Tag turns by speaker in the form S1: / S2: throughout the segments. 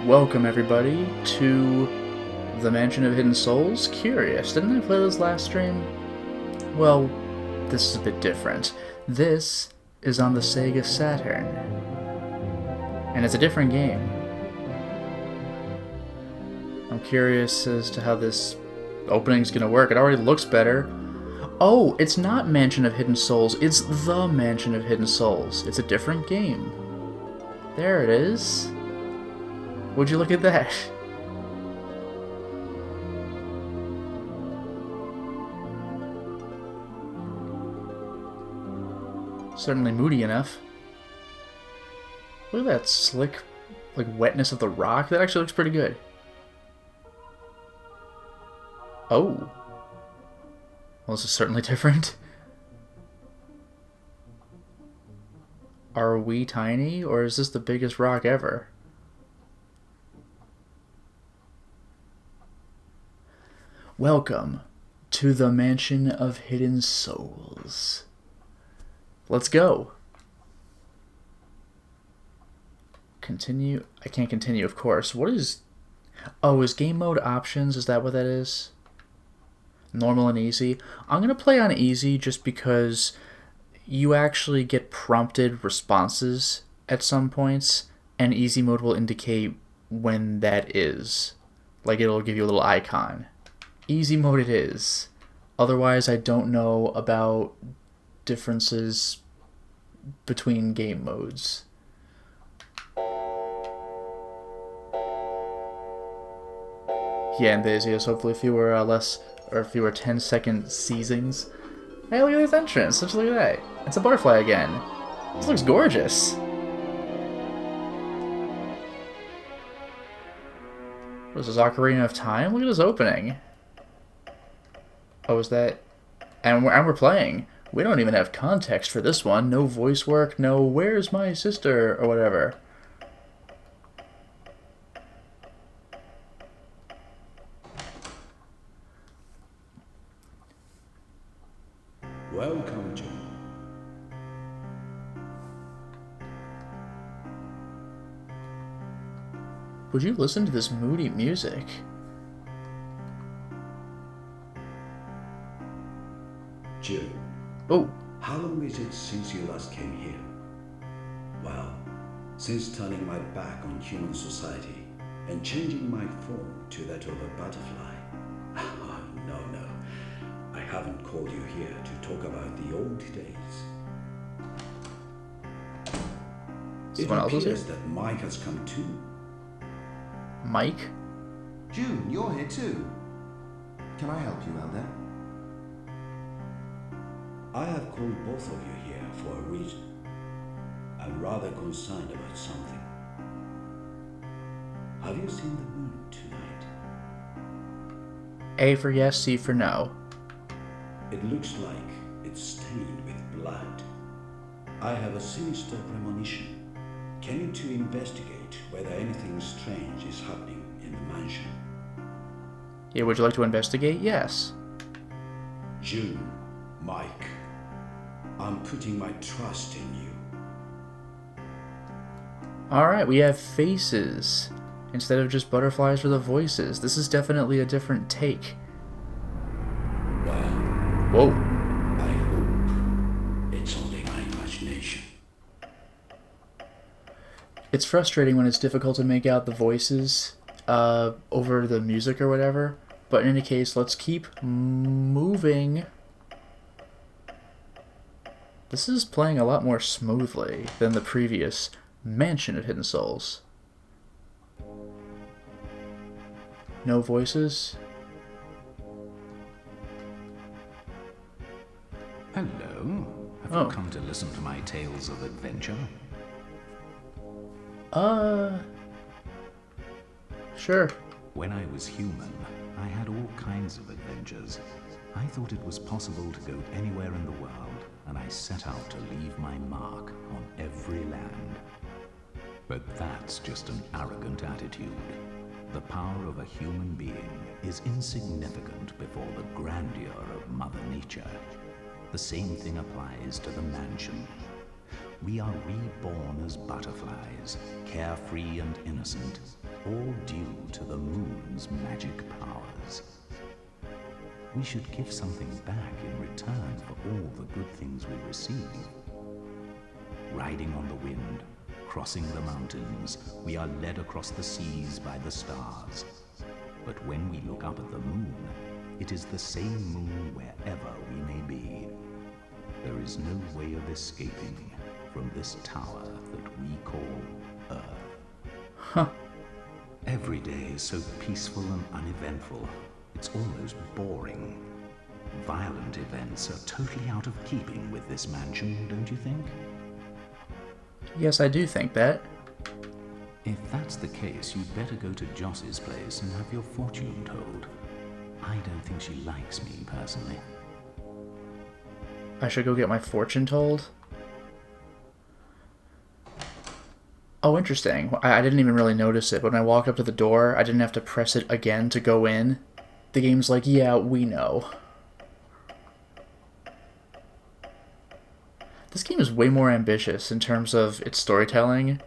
S1: Welcome everybody to the Mansion of Hidden Souls. Curious, didn't I play this last stream? Well, this is a bit different. This is on the Sega Saturn, and it's a different game. I'm curious as to how this opening's gonna work. It already looks better. Oh, it's not Mansion of Hidden Souls, it's the Mansion of Hidden Souls. It's a different game. There it is. Would you look at that? Certainly moody enough. Look at that slick, like, wetness of the rock. That actually looks pretty good. Oh. Well, this is certainly different. Are we tiny, or is this the biggest rock ever? Welcome to the Mansion of Hidden Souls. Let's go. Continue. I can't continue, of course. What is... Oh, is game mode options? Is that what that is? Normal and easy. I'm going to play on easy just because you actually get prompted responses at some points, and easy mode will indicate when that is. Like, it'll give you a little icon. Easy mode it is. Otherwise, I don't know about differences between game modes. Yeah, and Enthusiast, hopefully fewer 10-second seizings. Hey, look at this entrance. Let's look at that. It's a butterfly again. This looks gorgeous. What is this, Ocarina of Time? Look at this opening. Oh, is that... And we're playing. We don't even have context for this one. No voice work, no where's my sister, or whatever.
S2: Welcome, Jim.
S1: Would you listen to this moody music?
S2: Jim.
S1: Oh.
S2: How long is it since you last came here? Well, since turning my back on human society and changing my form to that of a butterfly. Oh, no. I haven't called you here to talk about the old days. It appears that Mike has come too.
S1: Mike?
S3: June, you're here too. Can I help you out there?
S2: I have called both of you here for a reason. I'm rather concerned about something. Have you seen the moon tonight?
S1: A for yes, C for no.
S2: It looks like it's stained with blood. I have a sinister premonition. Can you two investigate whether anything strange is happening in the mansion?
S1: Yeah, would you like to investigate? Yes.
S2: June, Mike, I'm putting my trust in you.
S1: Alright, we have faces instead of just butterflies for the voices. This is definitely a different take.
S2: Well,
S1: whoa.
S2: I hope it's only my imagination.
S1: It's frustrating when it's difficult to make out the voices over the music or whatever. But in any case, let's keep moving. This is playing a lot more smoothly than the previous Mansion of Hidden Souls. No voices?
S4: Hello. Have you come to listen to my tales of adventure?
S1: Sure.
S4: When I was human, I had all kinds of adventures. I thought it was possible to go anywhere in the world, and I set out to leave my mark on every land. But that's just an arrogant attitude. The power of a human being is insignificant before the grandeur of Mother Nature. The same thing applies to the mansion. We are reborn as butterflies, carefree and innocent, all due to the moon's magic powers. We should give something back in return for all the good things we receive. Riding on the wind, crossing the mountains, we are led across the seas by the stars. But when we look up at the moon, it is the same moon wherever we may be. There is no way of escaping from this tower that we call Earth.
S1: Huh.
S4: Every day is so peaceful and uneventful, it's almost boring. Violent events are totally out of keeping with this mansion, don't you think?
S1: Yes, I do think that.
S4: If that's the case, you'd better go to Joss's place and have your fortune told. I don't think she likes me, personally.
S1: I should go get my fortune told? Oh, interesting. I didn't even really notice it, but when I walk up to the door, I didn't have to press it again to go in. The game's like, yeah, we know. This game is way more ambitious in terms of its storytelling.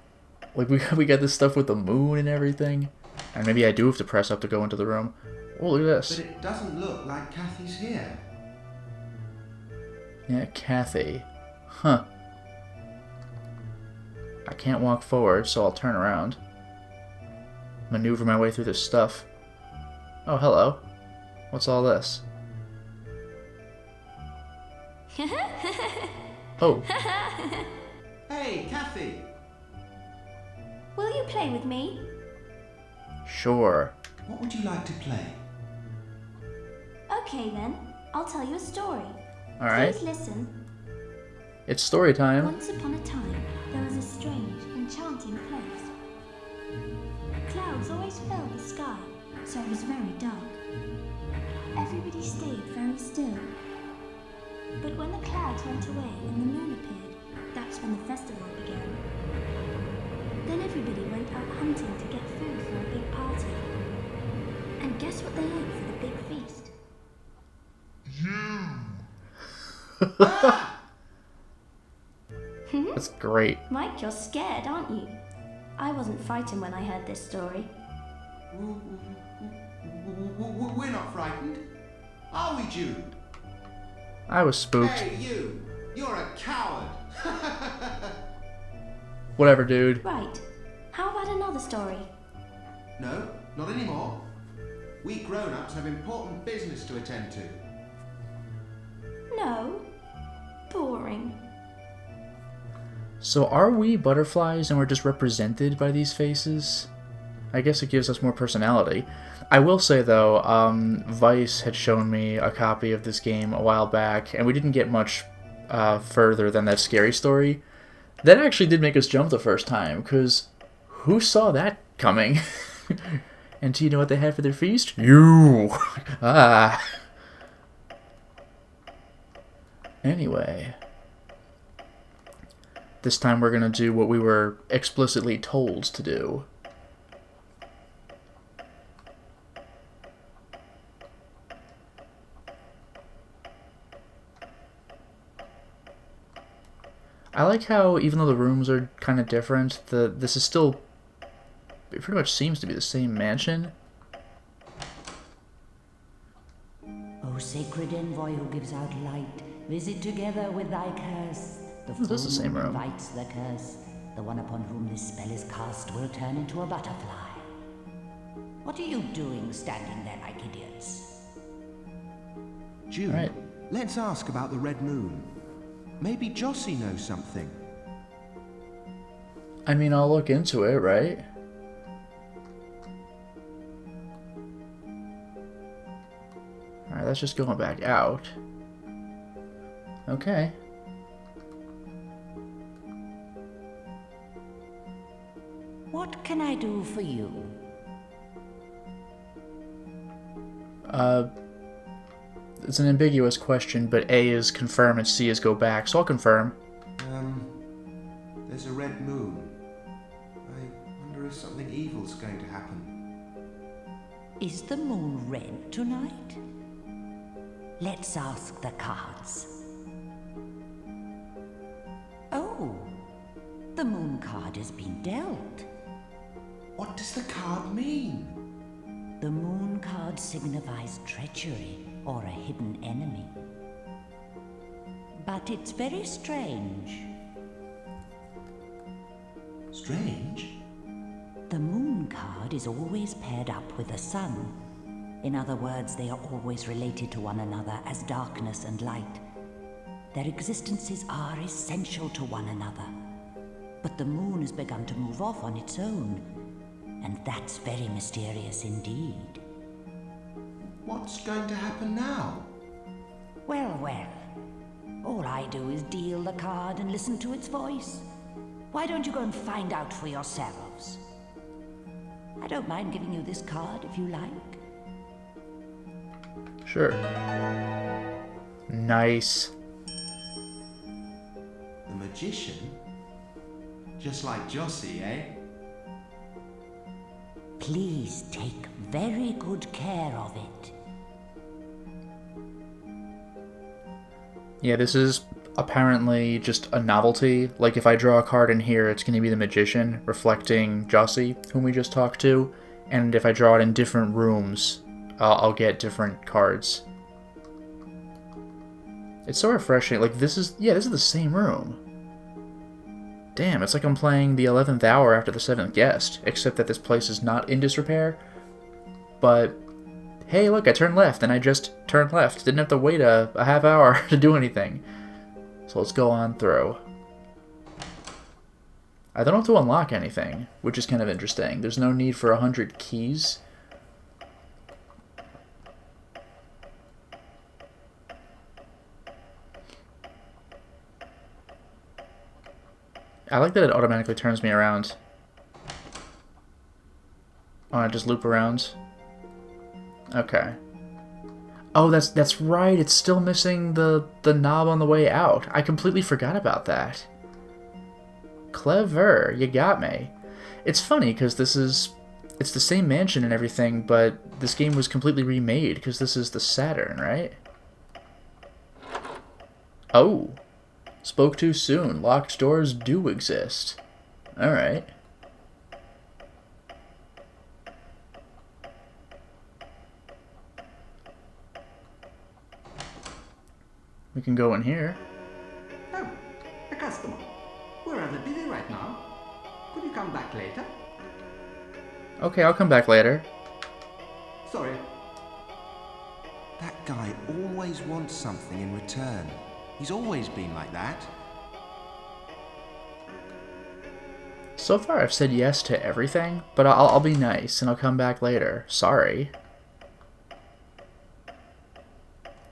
S1: Like, we got this stuff with the moon and everything. And maybe I do have to press up to go into the room. Oh, look at this.
S3: But it doesn't look like Kathy's here.
S1: Yeah, Kathy. Huh. I can't walk forward, so I'll turn around. Maneuver my way through this stuff. Oh, hello. What's all this? Oh.
S3: Hey, Kathy!
S5: Will you play with me?
S1: Sure.
S3: What would you like to play?
S5: Okay then, I'll tell you a story.
S1: Alright.
S5: Please listen.
S1: It's story time.
S5: Once upon a time, there was a strange, enchanting place. Clouds always filled the sky, so it was very dark. Everybody stayed very still. But when the clouds went away and the moon appeared, that's when the festival began. Then everybody went out hunting to get food for a big party. And guess what they ate for the big feast?
S1: That's great.
S5: Mike, you're scared, aren't you? I wasn't frightened when I heard this story.
S3: We're not frightened. Are we, Jude?
S1: I was spooked.
S3: Hey, you! You're a coward!
S1: Whatever, dude.
S5: Right. How about another story?
S3: No, not anymore. We grown-ups have important business to attend to.
S5: No. Boring.
S1: So are we butterflies and we're just represented by these faces? I guess it gives us more personality. I will say though, Vice had shown me a copy of this game a while back, and we didn't get much further than that scary story. That actually did make us jump the first time, because who saw that coming? And do you know what they had for their feast? You! Ah! Anyway. This time we're gonna do what we were explicitly told to do. I like how, even though the rooms are kind of different, this is still... It pretty much seems to be the same mansion.
S6: O sacred envoy who gives out light, visit together with thy curse. The
S1: This is the same room.
S6: invites the curse. The one upon whom this spell is cast will turn into a butterfly. What are you doing standing there like idiots?
S3: Jude,
S1: Right.
S3: let's ask about the Red Moon. Maybe Jossie knows something.
S1: I mean, I'll look into it, right? Alright, that's just going back out. Okay.
S6: What can I do for you?
S1: It's an ambiguous question, but A is confirm and C is go back, so I'll confirm.
S3: There's a red moon. I wonder if something evil's going to happen.
S6: Is the moon red tonight? Let's ask the cards. Oh, The moon card has been dealt.
S3: What does the card mean?
S6: The moon card signifies treachery or a hidden enemy. But it's very strange.
S3: Strange?
S6: The moon card is always paired up with the sun. In other words, they are always related to one another as darkness and light. Their existences are essential to one another. But the moon has begun to move off on its own, and that's very mysterious indeed.
S3: What's going to happen now?
S6: Well, all I do is deal the card and listen to its voice. Why don't you go and find out for yourselves? I don't mind giving you this card if you like.
S1: Sure. Nice.
S3: The magician? Just like Jossie, eh?
S6: Please take very good care of it.
S1: Yeah, this is apparently just a novelty. Like, if I draw a card in here, it's going to be the magician, reflecting Jossie, whom we just talked to. And if I draw it in different rooms, I'll get different cards. It's so refreshing. Like, this is the same room. Damn, it's like I'm playing the 11th hour after the 7th guest, except that this place is not in disrepair. But, hey, look, I turned left, and I just turned left. Didn't have to wait a half hour to do anything. So let's go on through. I don't have to unlock anything, which is kind of interesting. There's no need for 100 keys. I like that it automatically turns me around. Oh, I just loop around. Okay. Oh, that's right. It's still missing the knob on the way out. I completely forgot about that. Clever. You got me. It's funny because it's the same mansion and everything, but this game was completely remade because this is the Saturn, right? Oh. Spoke too soon. Locked doors do exist. Alright. We can go in here.
S7: Oh, a customer. We're rather busy right now. Could you come back later?
S1: Okay, I'll come back later.
S7: Sorry.
S3: That guy always wants something in return. He's always been like that.
S1: So far I've said yes to everything, but I'll be nice and I'll come back later. Sorry.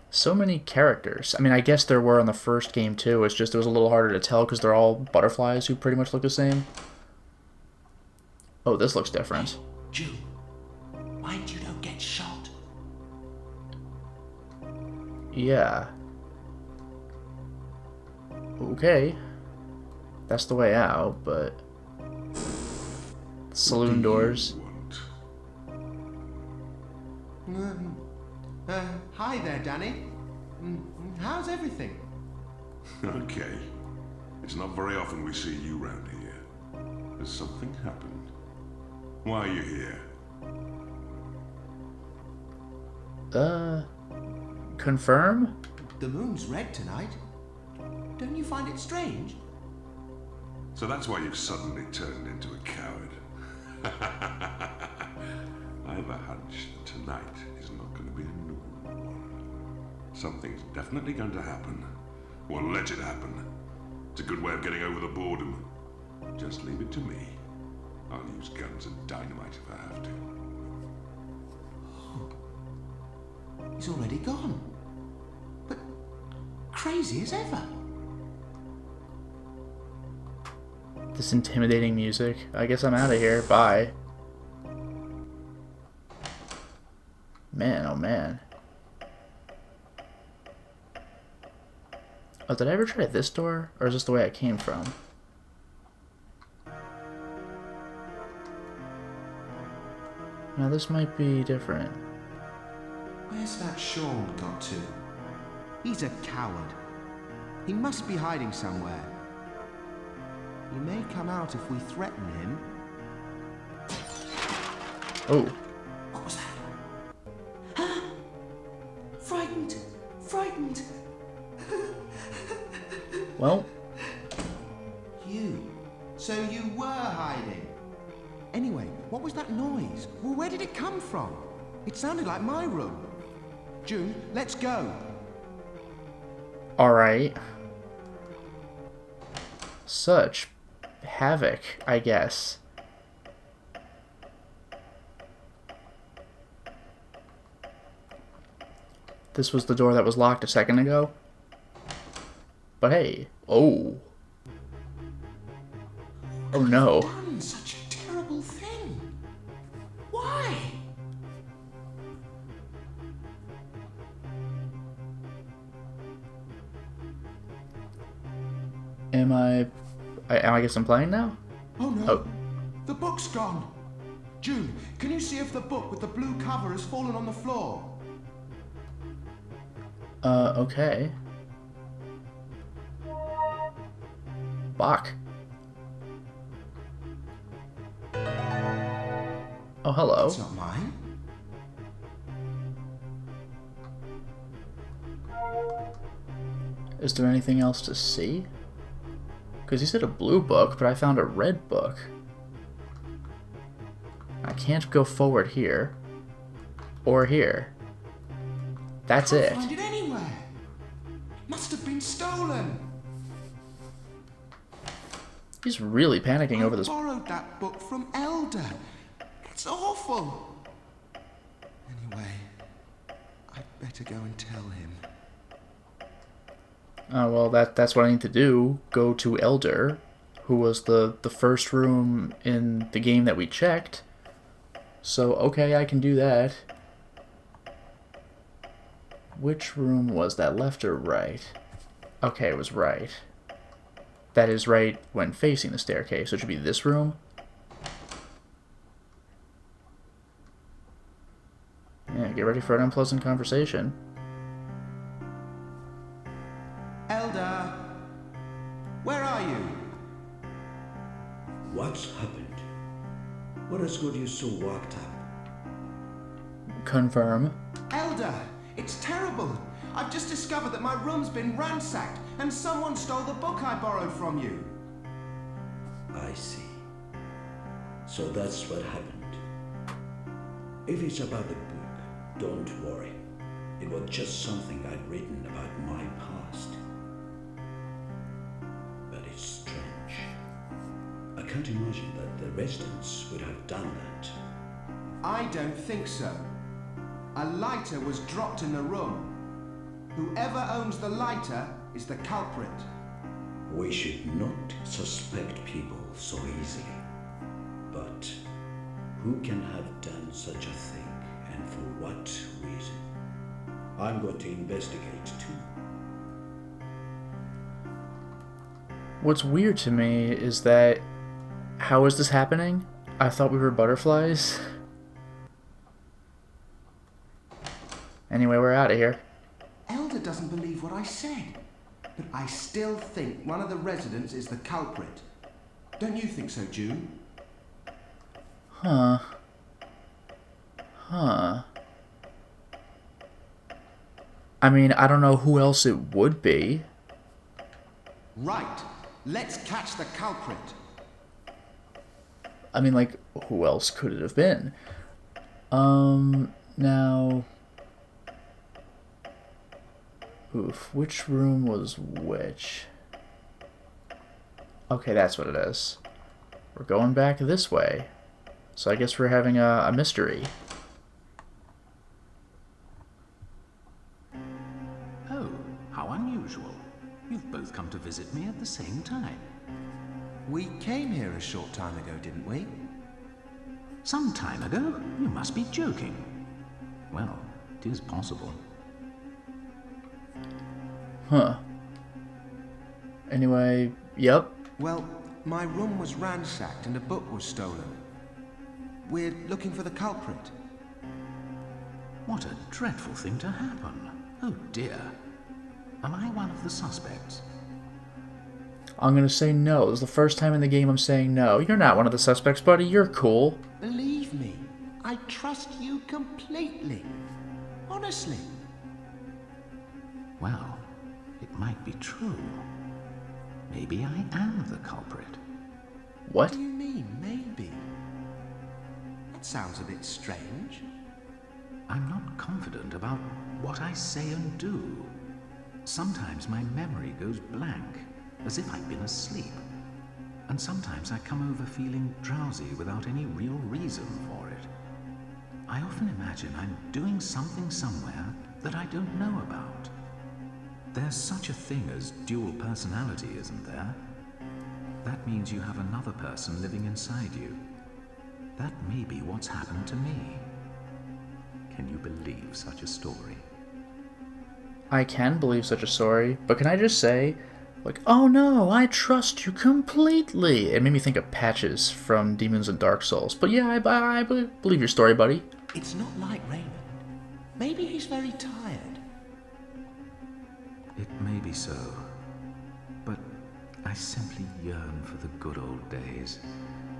S1: So many characters. I mean, I guess there were on the first game too. It's just it was a little harder to tell because they're all butterflies who pretty much look the same. Oh, this looks different.
S3: Jew, why'd you not get shot?
S1: Yeah. Okay. That's the way out, but... Saloon doors.
S3: Hi there, Danny. How's everything?
S8: Okay. It's not very often we see you round here. Has something happened? Why are you here?
S1: Confirm?
S3: The moon's red tonight. Don't you find it strange?
S8: So that's why you've suddenly turned into a coward. I have a hunch that tonight is not going to be a normal one. Something's definitely going to happen. Or let it happen. It's a good way of getting over the boredom. Just leave it to me. I'll use guns and dynamite if I have to.
S3: He's already gone. But crazy as ever.
S1: This intimidating music. I guess I'm out of here. Bye. Man, oh man. Oh, did I ever try this door? Or is this the way I came from? Now this might be different.
S3: Where's that Sean got to? He's a coward. He must be hiding somewhere. He may come out if we threaten him.
S1: Oh.
S3: What was that? Frightened! Frightened!
S1: Well.
S3: You. So you were hiding. Anyway, what was that noise? Well, where did it come from? It sounded like my room. June, let's go.
S1: Alright. Such havoc, I guess. This was the door that was locked a second ago. But hey. Oh. Oh no.
S3: Done such a terrible thing. Why?
S1: I guess I'm playing now?
S3: Oh no.
S1: Oh.
S3: The book's gone. June, can you see if the book with the blue cover has fallen on the floor?
S1: Okay. Bach. Oh, hello.
S3: It's not mine.
S1: Is there anything else to see? Because he said a blue book, but I found a red book. I can't go forward here. Or here. That's it.
S3: I can't find it anywhere. Must have been stolen.
S1: He's really panicking over this.
S3: I borrowed that book from Elder. It's awful. Anyway, I'd better go and tell him.
S1: Oh, well, that's what I need to do. Go to Elder, who was the first room in the game that we checked. So, okay, I can do that. Which room was that, left or right? Okay, it was right. That is right when facing the staircase, so it should be this room. Yeah, get ready for an unpleasant conversation.
S3: Elder, where are you?
S2: What's happened? What has got you so worked up?
S1: Confirm.
S3: Elder, it's terrible. I've just discovered that my room's been ransacked and someone stole the book I borrowed from you.
S2: I see. So that's what happened. If it's about the book, don't worry. It was just something I'd written about my past. But it's strange. I can't imagine that the residents would have done that.
S3: I don't think so. A lighter was dropped in the room. Whoever owns the lighter is the culprit.
S2: We should not suspect people so easily. But who can have done such a thing, and for what reason? I'm going to investigate too.
S1: What's weird to me is that... How is this happening? I thought we were butterflies. Anyway, we're out of here.
S3: Elder doesn't believe what I said. But I still think one of the residents is the culprit. Don't you think so, June?
S1: Huh. I mean, I don't know who else it would be.
S3: Right. Let's catch the culprit.
S1: I mean, like, who else could it have been? Now... Oof, which room was which? Okay, that's what it is. We're going back this way. So I guess we're having a mystery.
S4: Oh, how unusual. You've both come to visit me at the same time.
S3: We came here a short time ago, didn't we?
S4: Some time ago? You must be joking. Well, it is possible.
S1: Huh. Anyway, yep.
S3: Well, my room was ransacked and a book was stolen. We're looking for the culprit.
S4: What a dreadful thing to happen. Oh dear. Am I one of the suspects?
S1: I'm gonna say no. This is the first time in the game I'm saying no. You're not one of the suspects, buddy. You're cool.
S3: Believe me, I trust you completely. Honestly.
S4: Well, it might be true. Maybe I am the culprit.
S1: What?
S3: What do you mean, maybe? That sounds a bit strange.
S4: I'm not confident about what I say and do. Sometimes my memory goes blank, as if I'd been asleep. And sometimes I come over feeling drowsy without any real reason for it. I often imagine I'm doing something somewhere that I don't know about. There's such a thing as dual personality, isn't there? That means you have another person living inside you. That may be what's happened to me. Can you believe such a story?
S1: I can believe such a story, but can I just say, like, oh no, I trust you completely. It made me think of Patches from Demons and Dark Souls. But yeah, I believe your story, buddy.
S3: It's not like Raymond. Maybe he's very tired.
S4: It may be so, but I simply yearn for the good old days.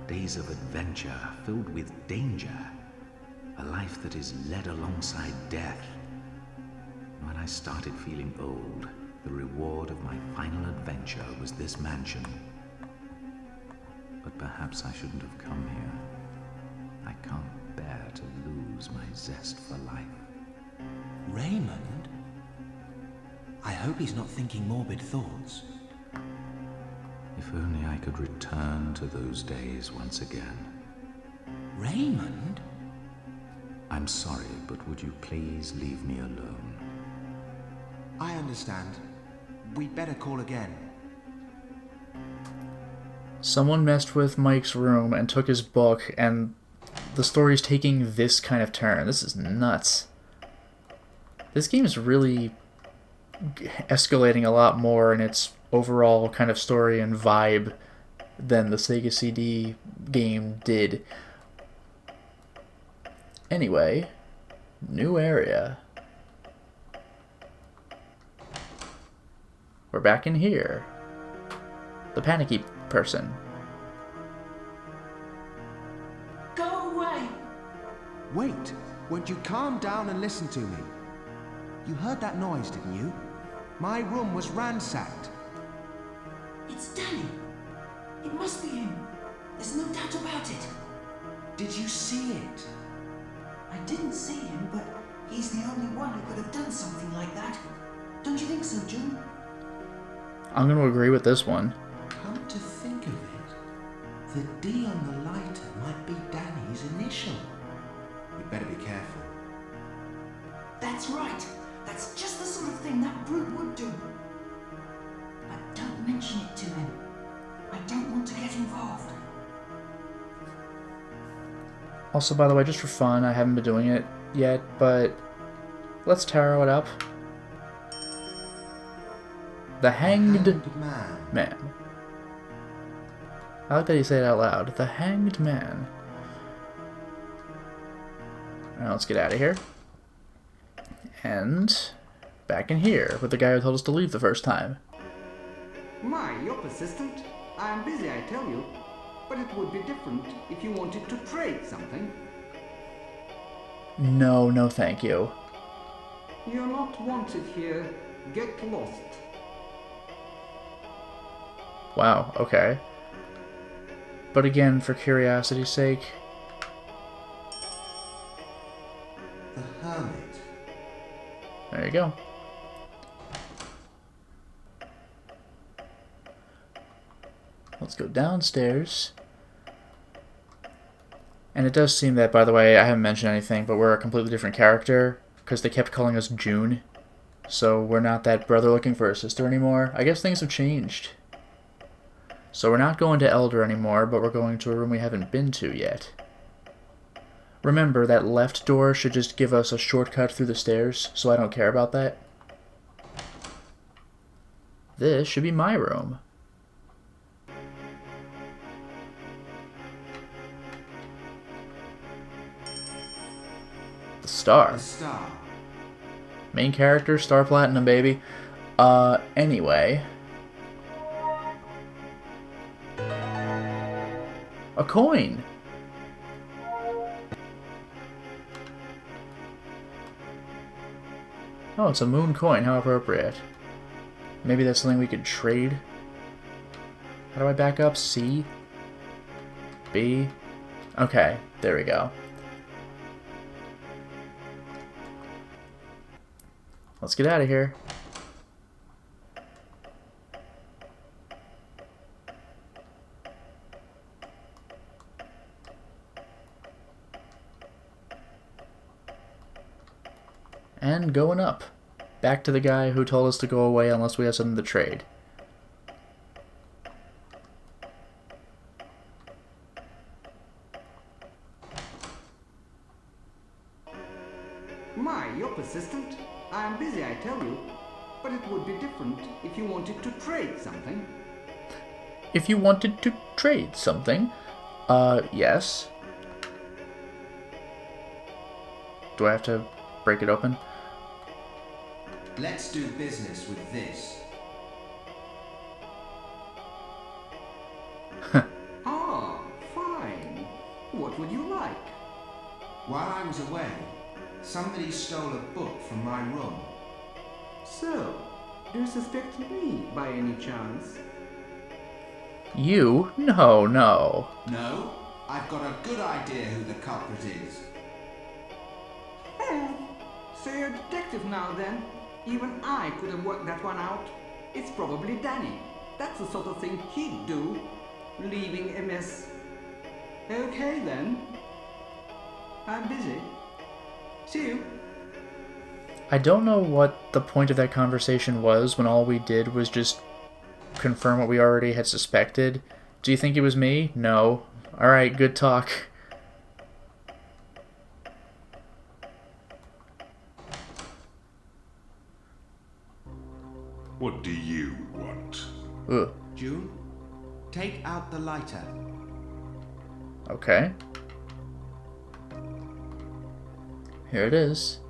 S4: Days of adventure filled with danger. A life that is led alongside death. When I started feeling old, the reward of my final adventure was this mansion. But perhaps I shouldn't have come here. I can't bear to lose my zest for life.
S3: Raymond? I hope he's not thinking morbid thoughts.
S4: If only I could return to those days once again.
S3: Raymond?
S4: I'm sorry, but would you please leave me alone?
S3: I understand. We'd better call again.
S1: Someone messed with Mike's room and took his book, and the story's taking this kind of turn. This is nuts. This game is really escalating a lot more in its overall kind of story and vibe than the Sega CD game did. Anyway, new area. We're back in here. The panicky person.
S9: Go away!
S3: Wait! Won't you calm down and listen to me? You heard that noise, didn't you? My room was ransacked.
S9: It's Danny. It must be him. There's no doubt about it.
S3: Did you see it?
S9: I didn't see him, but he's the only one who could have done something like that. Don't you think so, June?
S1: I'm going to agree with this one.
S3: Come to think of it, the D on the lighter might be Danny's initial. We'd better be careful.
S9: That's right. That's just the sort of thing that brute would do. But don't mention it to him. I don't want to get involved.
S1: Also, by the way, just for fun, I haven't been doing it yet, but let's tarot it up. The Hanged Man. I like that you say it out loud. The Hanged Man. Alright, let's get out of here. And back in here with the guy who told us to leave the first time.
S7: My, you're persistent. I am busy, I tell you. But it would be different if you wanted to trade something.
S1: No, no thank you.
S7: You're not wanted here. Get lost.
S1: Wow, okay. But again, for curiosity's sake...
S3: The Hermit.
S1: There you go. Let's go downstairs. And it does seem that, by the way, I haven't mentioned anything, but we're a completely different character, because they kept calling us June. So we're not that brother looking for a sister anymore. I guess things have changed. So we're not going to Elder anymore, but we're going to a room we haven't been to yet. Remember, that left door should just give us a shortcut through the stairs, so I don't care about that. This should be my room. The star.
S3: The star.
S1: Main character, Star Platinum, baby. Anyway. A coin! Oh, it's a moon coin. How appropriate. Maybe that's something we could trade? How do I back up? C? B? Okay, there we go. Let's get out of here. And going up. Back to the guy who told us to go away unless we have something to trade.
S7: My, you're persistent. I am busy, I tell you. But it would be different if you wanted to trade something.
S1: If you wanted to trade something, yes. Do I have to break it open?
S3: Let's do business with this.
S7: Ah, fine. What would you like?
S3: While I was away, somebody stole a book from my room.
S7: So, do you suspect me by any chance?
S1: You? No, no.
S3: No, I've got a good idea who the culprit is.
S7: So you're a detective now then? Even I could have worked that one out. It's probably Danny. That's the sort of thing he'd do. Leaving a mess. Okay then. I'm busy. See you.
S1: I don't know what the point of that conversation was when all we did was just confirm what we already had suspected. Do you think it was me? No. Alright, good talk.
S8: What do you want?
S1: Ugh.
S3: June, take out the lighter.
S1: Okay. Here it is.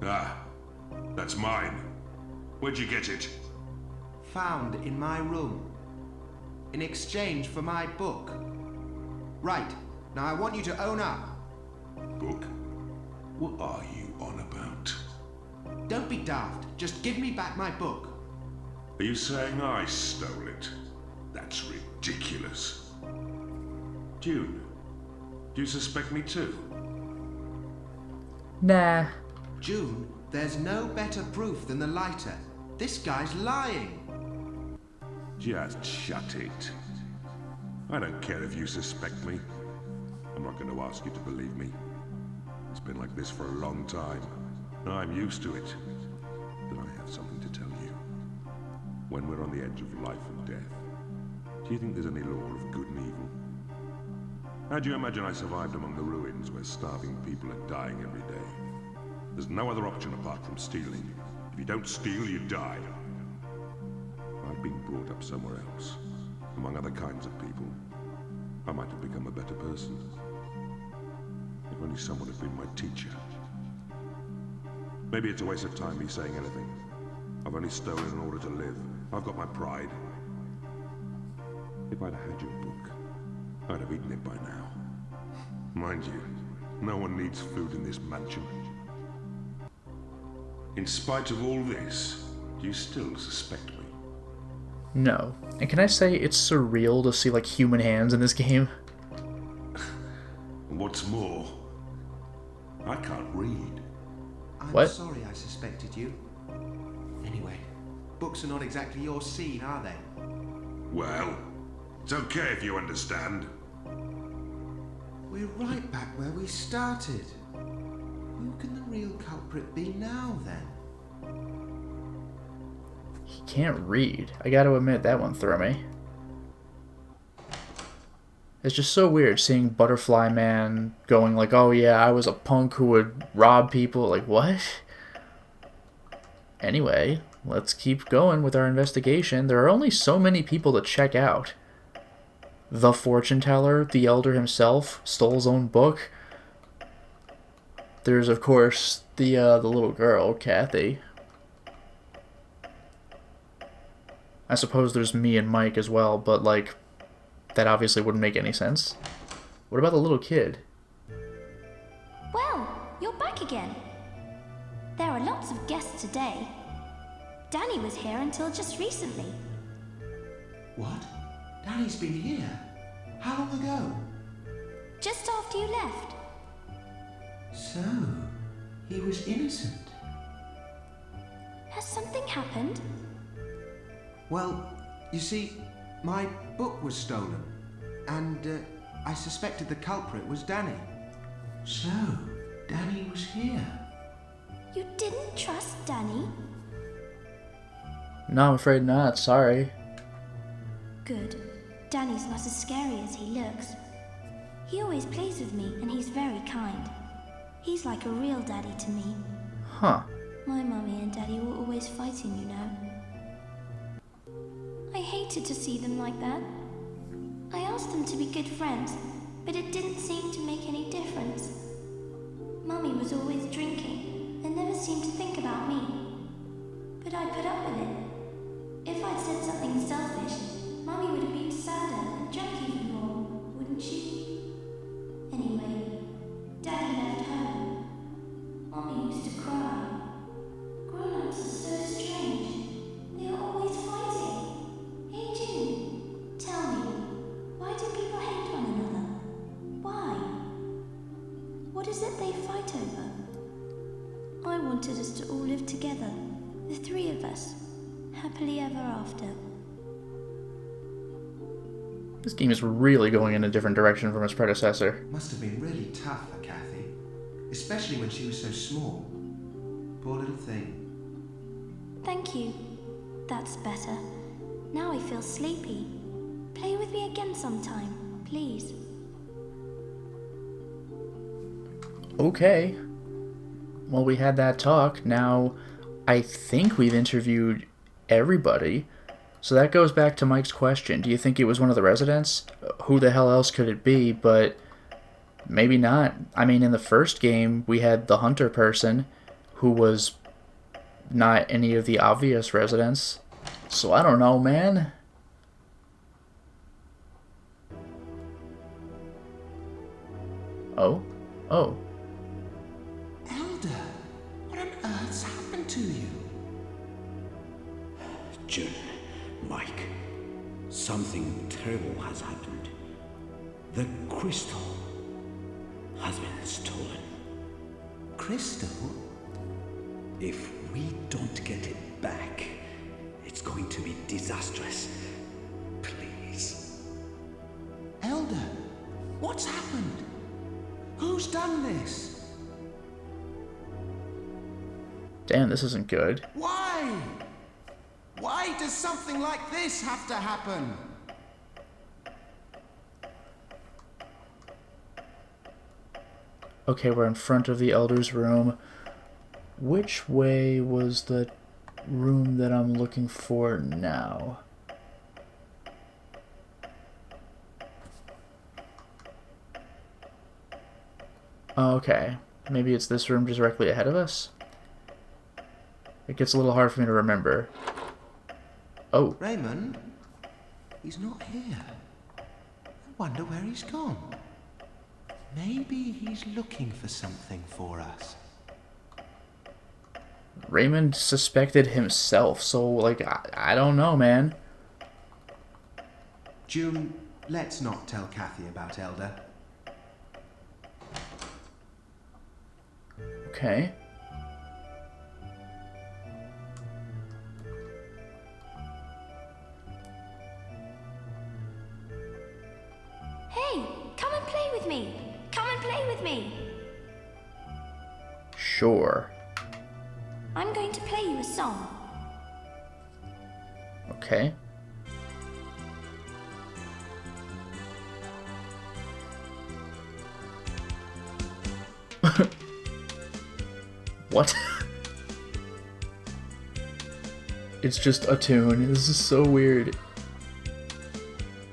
S8: Ah, that's mine. Where'd you get it?
S3: Found in my room. In exchange for my book. Right, now I want you to own up.
S8: Book? What are you on about?
S3: Don't be daft, just give me back my book.
S8: Are you saying I stole it? That's ridiculous. June, do you suspect me too?
S1: Nah.
S3: June, there's no better proof than the lighter. This guy's lying.
S8: Just shut it. I don't care if you suspect me. I'm not going to ask you to believe me. It's been like this for a long time. I'm used to it. But I have something to tell you. When we're on the edge of life and death, do you think there's any law of good and evil? How do you imagine I survived among the ruins where starving people are dying every day? There's no other option apart from stealing. If you don't steal, you die. I've been brought up somewhere else, among other kinds of people. I might have become a better person. If only someone had been my teacher. Maybe it's a waste of time me saying anything. I've only stolen in order to live. I've got my pride. If I'd had your book, I'd have eaten it by now. Mind you, no one needs food in this mansion. In spite of all this, do you still suspect me?
S1: No. And can I say it's surreal to see, like, human hands in this game?
S8: What's more, I can't read.
S3: I'm
S1: What?
S3: sorry I suspected you. Anyway, books are not exactly your scene, are they?
S8: Well, it's okay if you understand.
S3: We're right back where we started. Who can the real culprit be now, then?
S1: He can't read. I gotta admit, that one threw me. It's just so weird seeing Butterfly Man going like, oh yeah, I was a punk who would rob people. Like, what? Anyway, let's keep going with our investigation. There are only so many people to check out. The fortune teller, the elder himself, stole his own book. There's, of course, the little girl, Kathy. I suppose there's me and Mike as well, but, like, that obviously wouldn't make any sense. What about the little kid?
S5: Well, you're back again. There are lots of guests today. Danny was here until just recently.
S3: What? Danny's been here? How long ago?
S5: Just after you left.
S3: So, he was innocent.
S5: Has something happened?
S3: Well, you see, my book was stolen, and I suspected the culprit was Danny. So, Danny was here.
S5: You didn't trust Danny?
S1: No, I'm afraid not. Sorry.
S5: Good. Danny's not as scary as he looks. He always plays with me, and he's very kind. He's like a real daddy to me.
S1: Huh.
S5: My mummy and daddy were always fighting, you know. I hated to see them like that. I asked them to be good friends, but it didn't seem to make any difference. Mummy was always drinking and never seemed to think about me. But I put up with it. If I'd said something selfish, Mummy would have been sadder and drunk even more, wouldn't she? Anyway, Daddy left home. Mummy used to cry. Grown-ups are so strange. They are always fighting. Hey June, tell me, why do people hate one another? Why? What is it they fight over? I wanted us to all live together, the three of us, happily ever after.
S1: This game is really going in a different direction from its predecessor.
S3: Must have been really tough for Kathy, especially when she was so small. Poor little thing.
S5: Thank you. That's better. Now I feel sleepy. Play with me again sometime, please.
S1: Okay. Well, we had that talk. Now, I think we've interviewed everybody. So that goes back to Mike's question. Do you think it was one of the residents? Who the hell else could it be? But maybe not. I mean, in the first game, we had the hunter person who was not any of the obvious residents. So I don't know, man. Oh? Oh.
S3: Elder, what on earth's happened to you?
S2: June, Mike, something terrible has happened. The crystal has been stolen.
S3: Crystal?
S2: If we don't get it back, it's going to be disastrous. Please.
S3: Elder, what's happened? Who's done this?
S1: Damn, this isn't good.
S3: Why? Why does something like this have to happen?
S1: Okay, we're in front of the Elder's room. Which way was the room that I'm looking for now? Okay, maybe it's this room just directly ahead of us? It gets a little hard for me to remember. Oh.
S3: Raymond? He's not here. I wonder where he's gone. Maybe he's looking for something for us.
S1: Raymond suspected himself, so, like, I don't know, man.
S3: June, let's not tell Kathy about Elder.
S1: Okay.
S5: Hey, come and play with me. Come and play with me.
S1: Sure.
S5: I'm going to play you a song.
S1: Okay. What? It's just a tune. This is so weird.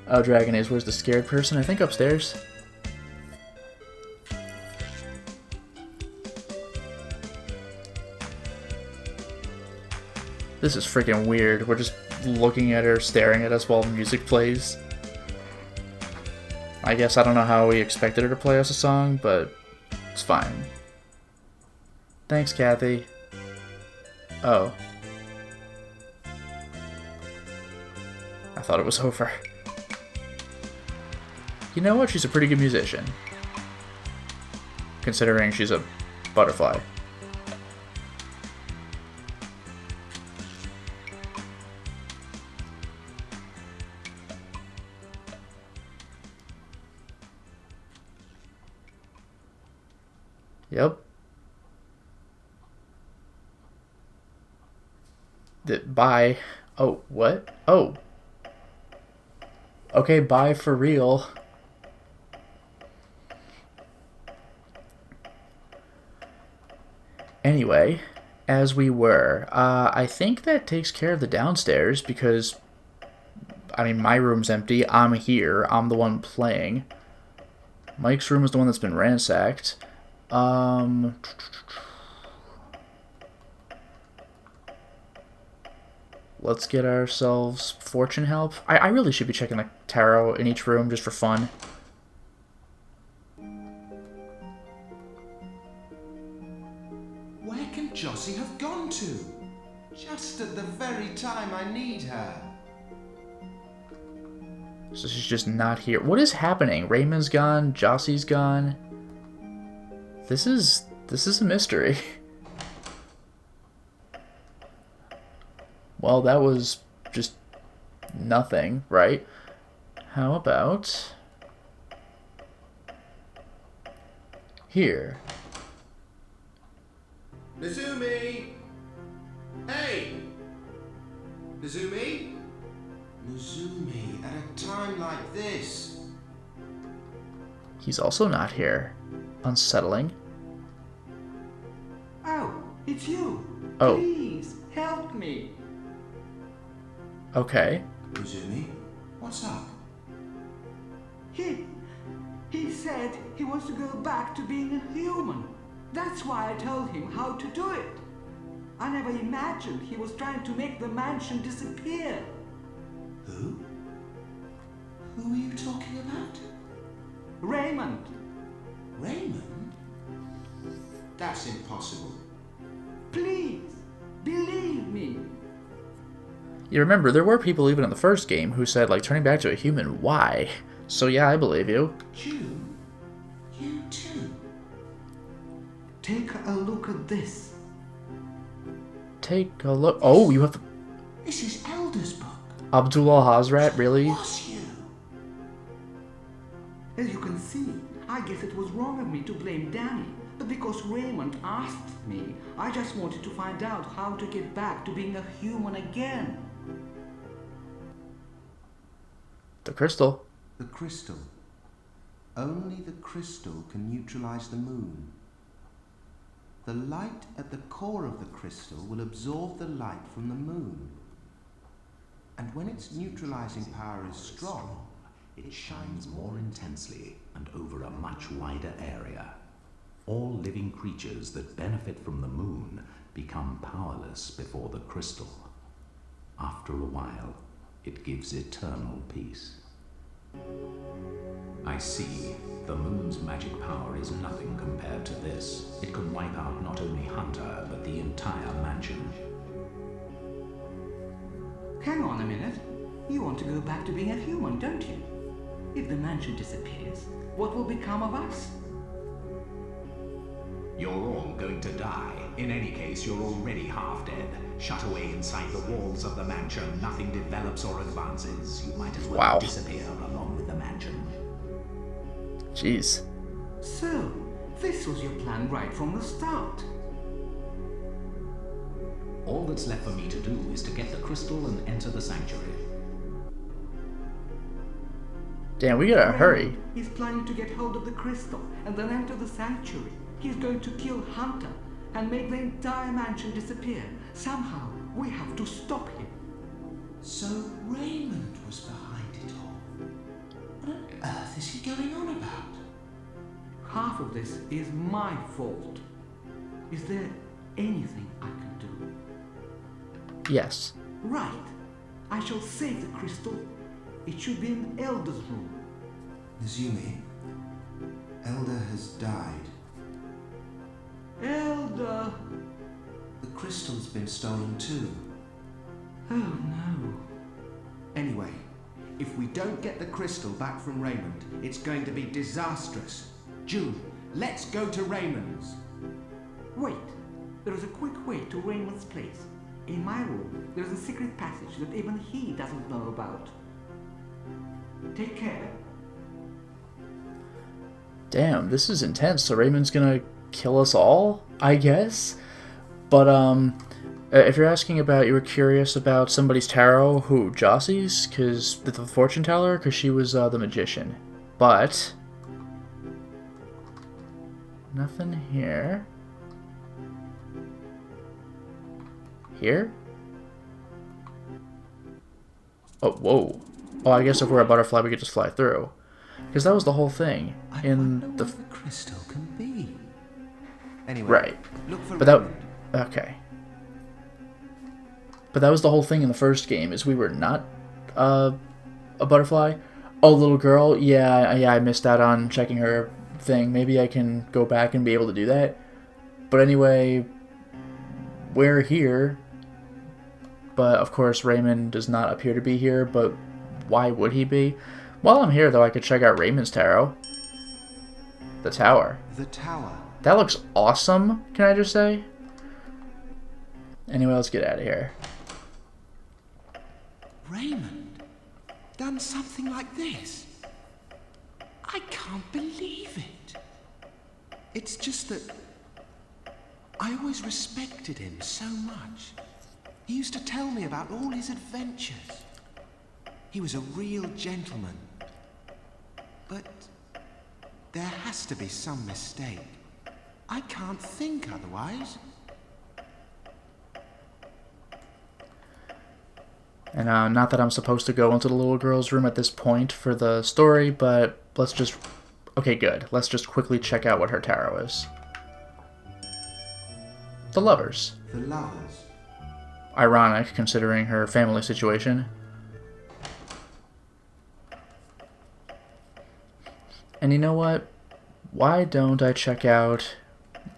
S1: Oh, Dragon is. Where's the scared person? I think upstairs. This is freaking weird. We're just looking at her, staring at us while music plays. I guess I don't know how we expected her to play us a song, but it's fine. Thanks, Kathy. Oh. I thought it was over. You know what? She's a pretty good musician. Considering she's a butterfly. Yep. Bye. Oh, what? Oh. Okay, bye for real. Anyway, as we were, I think that takes care of the downstairs because, I mean, my room's empty. I'm here. I'm the one playing. Mike's room is the one that's been ransacked. Let's get ourselves fortune help. I really should be checking the tarot in each room just for fun.
S3: Where can Jossie have gone to? Just at the very time I need her.
S1: So she's just not here. What is happening? Raymond's gone. Jossie's gone. This is a mystery. Well, that was just nothing, right? How about here?
S3: Nizumi! Hey! Nizumi? Nizumi, at a time like this.
S1: He's also not here. Unsettling.
S7: Oh, it's you.
S1: Oh.
S7: Please, help me.
S1: Okay.
S3: Nizumi, what's up?
S7: He said he wants to go back to being a human. That's why I told him how to do it. I never imagined he was trying to make the mansion disappear.
S3: Who? Who are you talking about?
S7: Raymond.
S3: Raymond? That's impossible.
S7: Please, believe me.
S1: You remember, there were people even in the first game who said, like, turning back to a human, why? So yeah, I believe you.
S3: June? You too?
S7: Take a look at this.
S1: Take a look. Oh, you have the...
S3: This is Elder's book.
S1: Abdullah Hazrat, really?
S3: Was you?
S7: As you can see, I guess it was wrong of me to blame Danny. But because Raymond asked me, I just wanted to find out how to get back to being a human again.
S1: The crystal.
S3: The crystal. Only the crystal can neutralize the moon. The light at the core of the crystal will absorb the light from the moon. And when its neutralizing power is strong,
S4: it shines more intensely and over a much wider area. All living creatures that benefit from the moon become powerless before the crystal. After a while, it gives eternal peace. I see. The moon's magic power is nothing compared to this. It can wipe out not only Hunter, but the entire mansion.
S7: Hang on a minute. You want to go back to being a human, don't you? If the mansion disappears, what will become of us?
S4: You're all going to die. In any case, you're already half dead. Shut away inside the walls of the mansion, nothing develops or advances. You might as well disappear along with the mansion.
S1: Jeez.
S7: So, this was your plan right from the start.
S4: All that's left for me to do is to get the crystal and enter the sanctuary.
S1: Damn, we gotta hurry.
S7: He's planning to get hold of the crystal and then enter the sanctuary. He's going to kill Hunter and make the entire mansion disappear. Somehow, we have to stop him.
S3: So Raymond was behind it all. What on earth is he going on about?
S7: Half of this is my fault. Is there anything I can do?
S1: Yes.
S7: Right. I shall save the crystal. It should be in Elder's room.
S3: Nezumi, Elder has died.
S7: Elder!
S3: The crystal's been stolen too.
S7: Oh no.
S3: Anyway, if we don't get the crystal back from Raymond, it's going to be disastrous. June, let's go to Raymond's.
S7: Wait. There is a quick way to Raymond's place. In my room, there is a secret passage that even he doesn't know about. Take care.
S1: Damn, this is intense. So Raymond's gonna kill us all, I guess? But, if you're asking about, you were curious about somebody's tarot, who, Jossie's? Because, the fortune teller? Because she was, the magician. But, nothing here. Here? Oh, whoa. Oh, I guess if we're a butterfly, we could just fly through. Because that was the whole thing
S3: I
S1: in
S3: wonder
S1: the...
S3: where the crystal can be. Anyway,
S1: Right.
S3: look for
S1: But that...
S3: Raymond.
S1: Okay. But that was the whole thing in the first game, is we were not a butterfly. Oh, little girl? Yeah, I missed out on checking her thing. Maybe I can go back and be able to do that. But anyway, we're here. But, of course, Raymond does not appear to be here, but why would he be? While I'm here, though, I could check out Raymond's tarot. The tower.
S3: The tower.
S1: That looks awesome, can I just say? Anyway, let's get out of here.
S3: Raymond? Done something like this? I can't believe it. It's just that I always respected him so much. He used to tell me about all his adventures. He was a real gentleman. But there has to be some mistake. I can't think otherwise.
S1: And not that I'm supposed to go into the little girl's room at this point for the story, but let's just... Okay, good. Let's just quickly check out what her tarot is. The Lovers.
S3: The Lovers.
S1: Ironic, considering her family situation. And you know what? Why don't I check out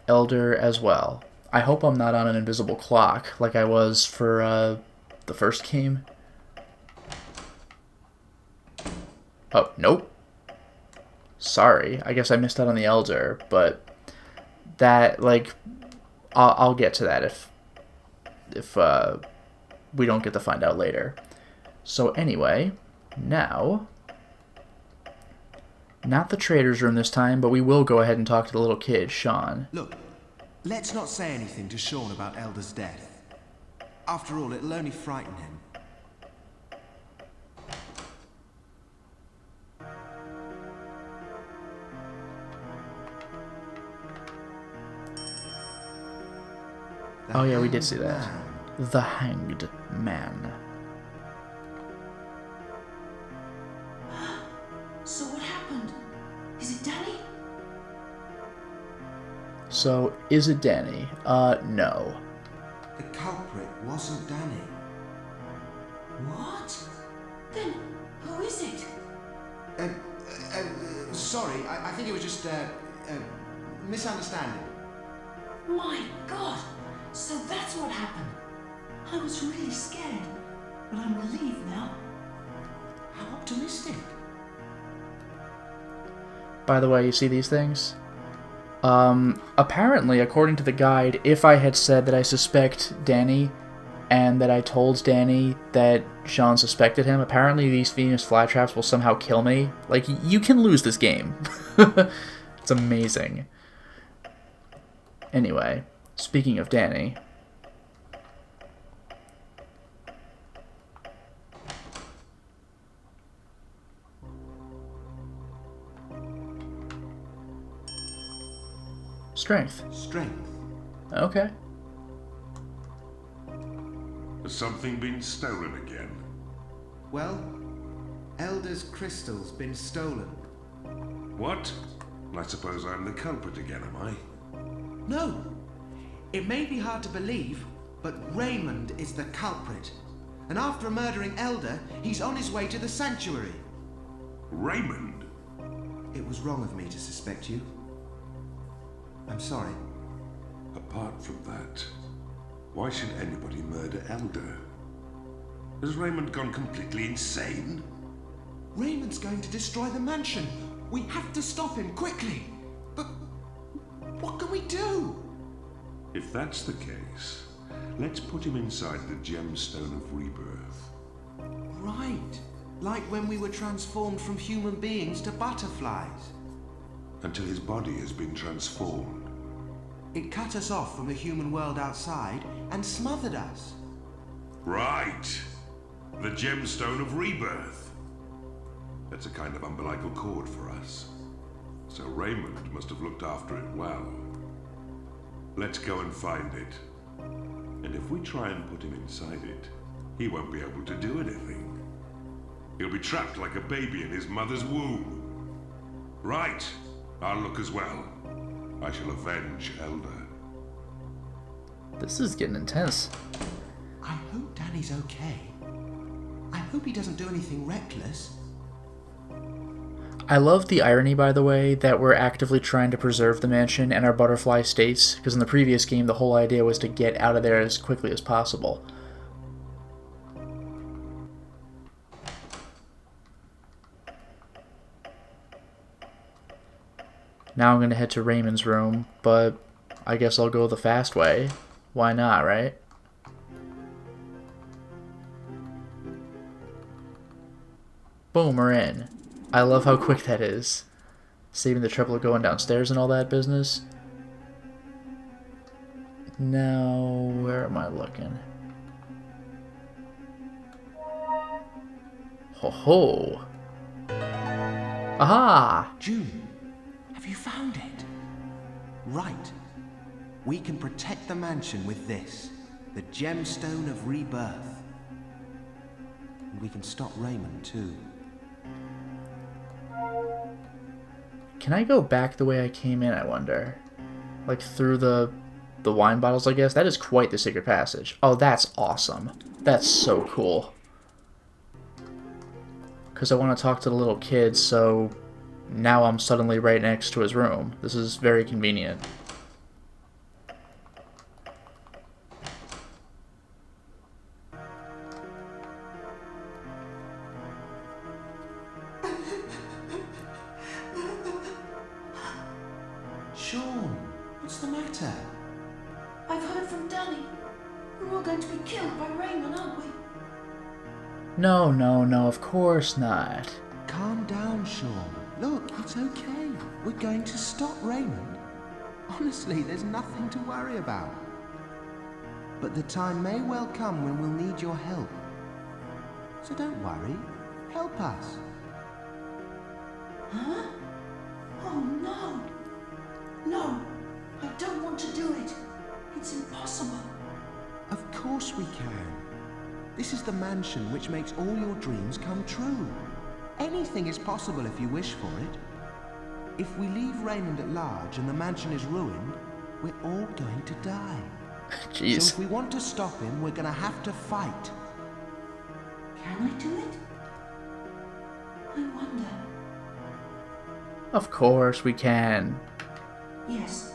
S1: Elder as well? I hope I'm not on an invisible clock like I was for the first game. Oh, nope. Sorry. I guess I missed out on the Elder, but that, like, I'll get to that if we don't get to find out later. So anyway, now, not the trader's room this time, but we will go ahead and talk to the little kid, Sean.
S3: Look, let's not say anything to Sean about Elder's death. After all, it'll only frighten him.
S1: Oh yeah, we did see that. The Hanged Man.
S9: So what happened? Is it Danny?
S1: So, is it Danny? No.
S3: The culprit wasn't Danny.
S9: What? Then who is it?
S3: Sorry, I think it was just a misunderstanding.
S9: My God! So that's what happened. I was really scared, but I'm relieved now.
S3: How optimistic.
S1: By the way, you see these things? Apparently, according to the guide, if I had said that I suspect Danny, and that I told Danny that Sean suspected him, apparently these Venus flytraps will somehow kill me. Like, you can lose this game. It's amazing. Anyway, speaking of Danny... Strength.
S3: Strength.
S1: Okay.
S8: Has something been stolen again?
S3: Well, Elder's crystal's been stolen.
S8: What? I suppose I'm the culprit again, am I?
S3: No. It may be hard to believe, But Raymond is the culprit. And after murdering Elder, he's on his way to the sanctuary.
S8: Raymond?
S3: It was wrong of me to suspect you. I'm sorry.
S8: Apart from that, why should anybody murder Elder? Has Raymond gone completely insane?
S3: Raymond's going to destroy the mansion. We have to stop him quickly. But what can we do?
S8: If that's the case, let's put him inside the gemstone of rebirth.
S3: Right. Like when we were transformed from human beings to butterflies.
S8: Until his body has been transformed.
S3: It cut us off from the human world outside and smothered us.
S8: Right. The gemstone of rebirth. That's a kind of umbilical cord for us. So Raymond must have looked after it well. Let's go and find it. And if we try and put him inside it, he won't be able to do anything. He'll be trapped like a baby in his mother's womb. Right. I'll look as well. I shall avenge Elder.
S1: This is getting intense.
S3: I hope Danny's okay. I hope he doesn't do anything reckless.
S1: I love the irony, by the way, that we're actively trying to preserve the mansion and our butterfly states, because in the previous game the whole idea was to get out of there as quickly as possible. Now I'm going to head to Raymond's room, but I guess I'll go the fast way. Why not, right? Boom, we're in. I love how quick that is. Saving the trouble of going downstairs and all that business. Now, where am I looking? Ho ho! Aha!
S3: June, have you found it? Right. We can protect the mansion with this, the gemstone of rebirth. And we can stop Raymond too.
S1: Can I go back the way I came in, I wonder? Like through the wine bottles, I guess? That is quite the secret passage. Oh, that's awesome. That's so cool. Because I want to talk to the little kid, so now I'm suddenly right next to his room. This is very convenient.
S3: Sean, what's the matter?
S9: I've heard from Danny. We're all going to be killed by Raymond, aren't we?
S1: No, no, no, of course not.
S3: Calm down, Sean. Look, it's okay. We're going to stop Raymond. Honestly, there's nothing to worry about. But the time may well come when we'll need your help. So don't worry. Help us.
S9: Huh? Oh no! No! I don't want to do it. It's impossible.
S3: Of course we can. This is the mansion which makes all your dreams come true. Anything is possible if you wish for it. If we leave Raymond at large and the mansion is ruined, we're all going to die.
S1: Jeez.
S3: So if we want to stop him, we're going to have to fight.
S9: Can I do it? I wonder.
S1: Of course we can.
S9: Yes,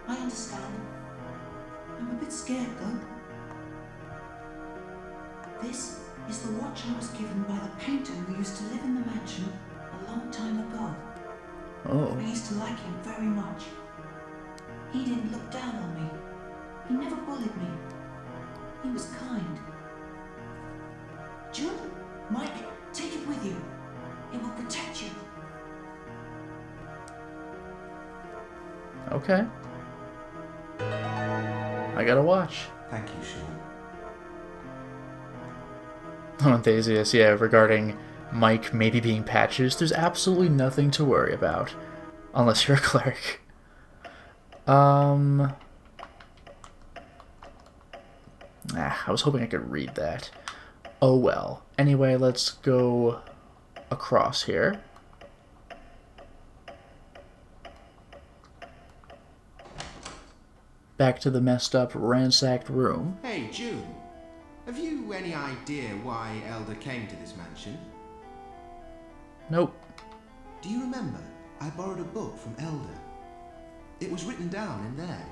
S9: I understand. I'm a bit scared though. This is the watch I was given by the painter who used to live in the mansion a long time ago.
S1: Oh.
S9: I used to like him very much. He didn't look down on me. He never bullied me. He was kind. June, Mike, take it with you. It will protect you.
S1: Okay. I gotta watch.
S3: Thank you, Sean.
S1: Oh, Theseus, yeah, regarding Mike maybe being patches, there's absolutely nothing to worry about. Unless you're a cleric. I was hoping I could read that. Oh well. Anyway, let's go across here. back to the messed up, ransacked room.
S3: Hey, June. Have you any idea why Elder came to this mansion?
S1: Nope.
S3: Do you remember? I borrowed a book from Elder. It was written down in there.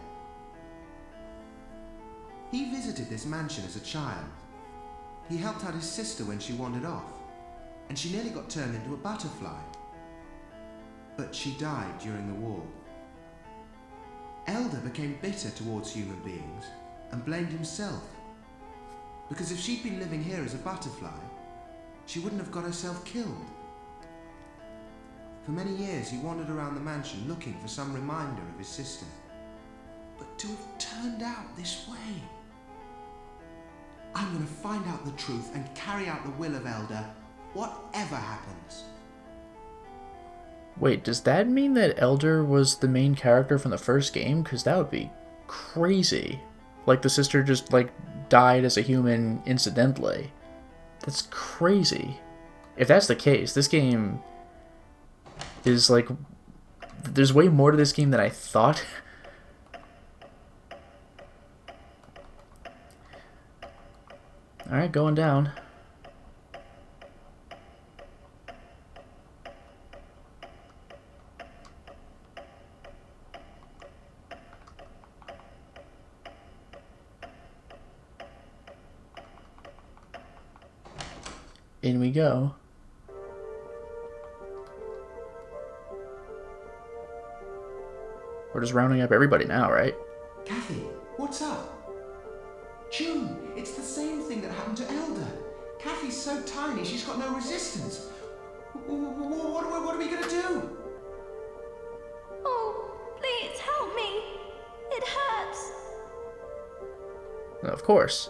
S3: He visited this mansion as a child. He helped out his sister when she wandered off, and she nearly got turned into a butterfly. But she died during the war. Elder became bitter towards human beings and blamed himself. Because if she'd been living here as a butterfly, she wouldn't have got herself killed. For many years he wandered around the mansion looking for some reminder of his sister. But to have turned out this way... I'm going to find out the truth and carry out the will of Elder, whatever happens.
S1: Wait, does that mean that Elder was the main character from the first game? Because that would be crazy. Like, the sister just, like, died as a human incidentally. That's crazy. If that's the case, this game is, like... There's way more to this game than I thought. Alright, going down. In we go. We're just rounding up everybody now, right?
S3: Kathy, what's up? June, it's the same thing that happened to Elder. Kathy's so tiny, she's got no resistance. What are we gonna do?
S5: Oh, please help me. It hurts.
S1: Of course.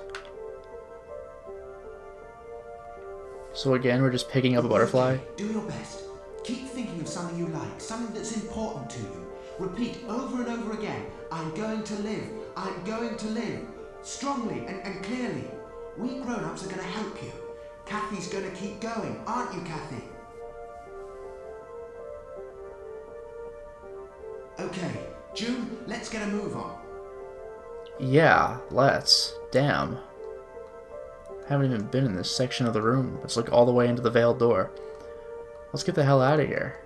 S1: So again, we're just picking up a butterfly.
S3: Okay, do your best. Keep thinking of something you like, something that's important to you. Repeat over and over again, I'm going to live, I'm going to live. Strongly and clearly. We grown-ups are going to help you. Kathy's going to keep going, aren't you, Kathy? Okay, June, let's get a move on.
S1: Yeah, let's. Damn. Haven't even been in this section of the room. It's like all the way into the veiled door. Let's get the hell out of here.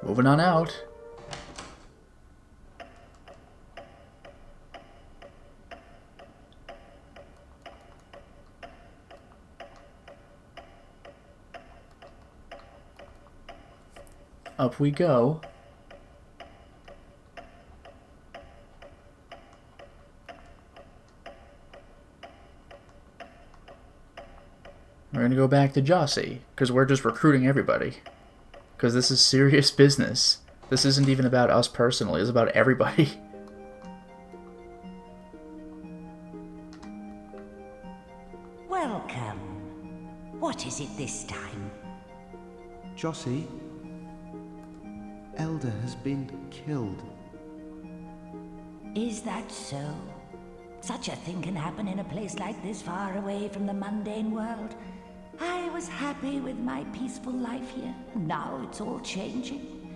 S1: Moving on out. Up we go. We're gonna go back to Jossie, because we're just recruiting everybody. Because this is serious business. This isn't even about us personally, it's about everybody.
S6: Welcome. What is it this time?
S3: Jossie, Elder has been killed.
S6: Is that so? Such a thing can happen in a place like this, far away from the mundane world. I was happy with my peaceful life here. Now it's all changing.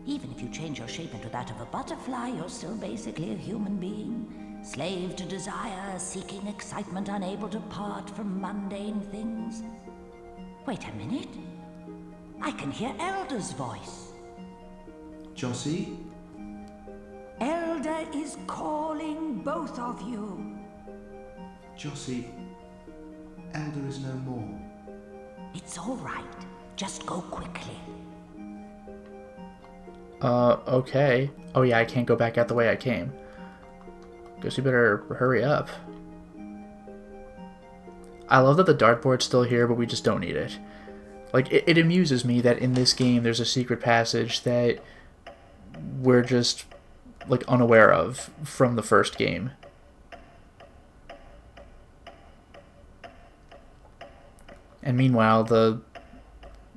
S6: Even if you change your shape into that of a butterfly, you're still basically a human being. Slave to desire, seeking excitement, unable to part from mundane things. Wait a minute. I can hear Elder's voice.
S3: Jossie?
S6: Elder is calling both of you.
S3: Jossie, Elder is no more.
S6: It's all right. Just go quickly.
S1: Okay. Oh yeah, I can't go back out the way I came. Guess we better hurry up. I love that the dartboard's still here, but we just don't need it. Like, it amuses me that in this game there's a secret passage that we're just, like, unaware of from the first game. And meanwhile, the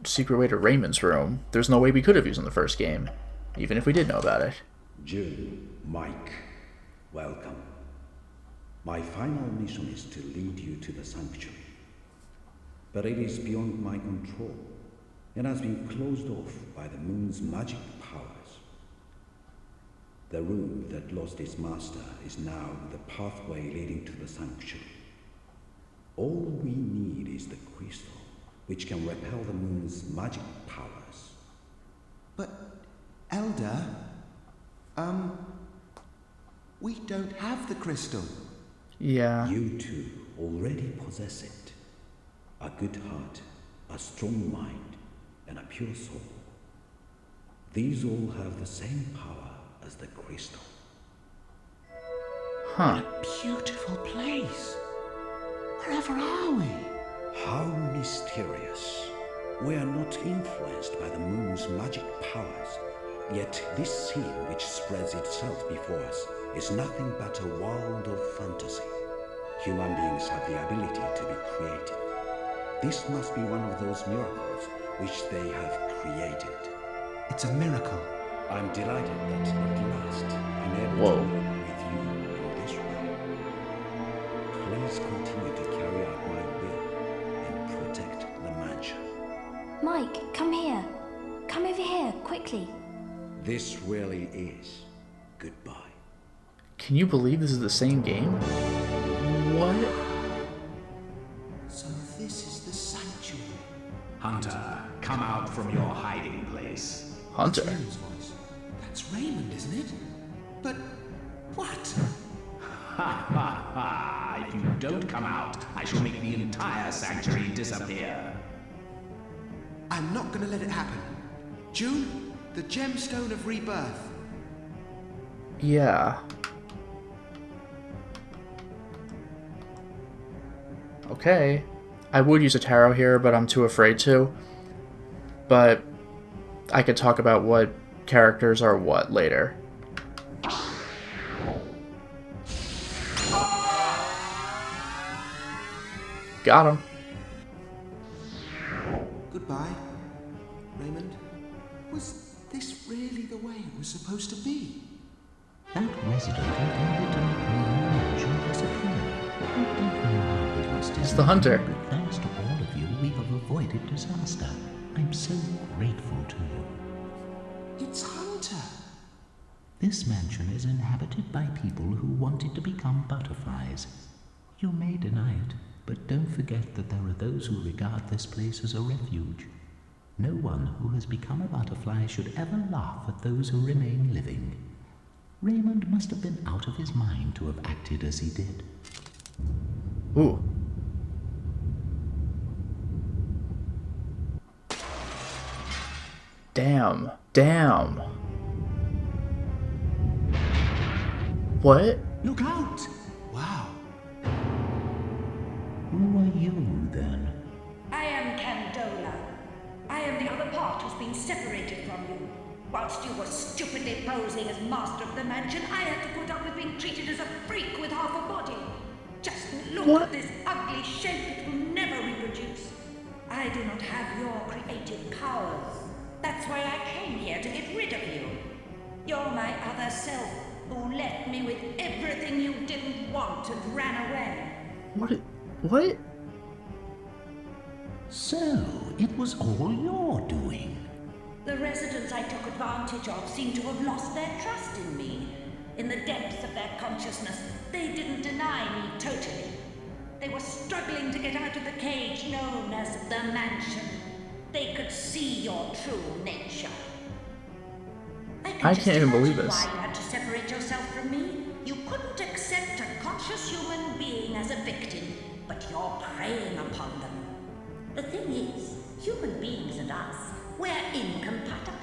S1: secret way to Raymond's room, there's no way we could have used in the first game, even if we did know about it.
S2: June, Mike, welcome. My final mission is to lead you to the sanctuary. But it is beyond my control, and has been closed off by the moon's magic powers. The room that lost its master is now the pathway leading to the sanctuary. All we need is the crystal, which can repel the moon's magic powers.
S3: But, Elder, we don't have the crystal.
S1: Yeah.
S2: You two already possess it. A good heart, a strong mind, and a pure soul. These all have the same power as the crystal.
S1: Huh.
S3: Beautiful place. Wherever are we?
S2: How mysterious. We are not influenced by the moon's magic powers, yet this scene which spreads itself before us is nothing but a world of fantasy. Human beings have the ability to be creative. This must be one of those miracles which they have created.
S3: It's a miracle.
S2: I'm delighted that at last I'm able
S1: Whoa.
S2: to work with you in this way. Please continue to carry out my will and protect the mansion.
S5: Mike, come here. Come over here, quickly.
S2: This really is goodbye.
S1: Can you believe this is the same game? What?
S3: So this is the sanctuary.
S4: Hunter, come out from your hiding place.
S1: Hunter.
S3: Raymond's voice. That's Raymond, isn't it? But what?
S4: Ha ha ha! If you don't come out, I shall make the entire sanctuary disappear.
S3: I'm not going to let it happen. June, the gemstone of rebirth.
S1: Yeah. Okay. I would use a tarot here, but I'm too afraid to. But I could talk about what characters are what later. Got him.
S3: Goodbye, Raymond. Was this really the way it was supposed to be?
S4: That resident intended to make my mansion disappear. I don't know how he must have
S1: It's the hunter.
S4: but thanks to all of you, we have avoided disaster. I'm so grateful to you.
S3: It's Hunter.
S4: This mansion is inhabited by people who wanted to become butterflies. You may deny it, but don't forget that there are those who regard this place as a refuge. No one who has become a butterfly should ever laugh at those who remain living. Raymond must have been out of his mind to have acted as he did.
S1: Ooh. Damn. Damn. What?
S3: Look out! Wow.
S4: Who are you, then?
S10: I am Candola. I am the other part who's been separated from you. Whilst you were stupidly posing as master of the mansion, I had to put up with being treated as a freak with half a body. Just look at this ugly shape. It will never reproduce. I do not have your creative powers. That's why I came here, to get rid of you. You're my other self, who left me with everything you didn't want and ran away.
S1: What?
S4: So, it was all your doing.
S10: The residents I took advantage of seem to have lost their trust in me. In the depths of their consciousness, they didn't deny me totally. They were struggling to get out of the cage known as the mansion. They could see your true nature.
S1: I can't even believe this.
S10: Why you had to separate yourself from me? You couldn't accept a conscious human being as a victim, but you're preying upon them. The thing is, human beings and us, we're incompatible.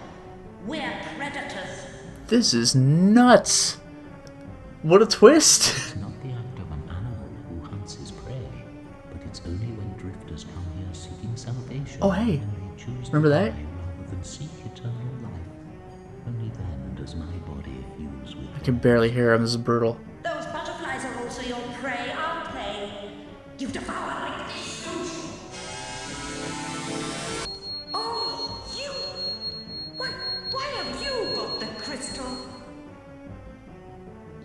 S10: We're predators.
S1: This is nuts. What a twist.
S4: It's not the act of an animal who hunts his prey, but it's only when drifters come here seeking salvation.
S1: Oh, hey.
S4: and they choose
S1: Remember
S4: to
S1: that?
S4: die rather than seek eternal life. Only then does my body fuse with
S1: I can barely hear him. This is brutal.
S10: Those butterflies are also your prey, aren't they? You devour like this, don't you? Oh, you! Why have you got the crystal?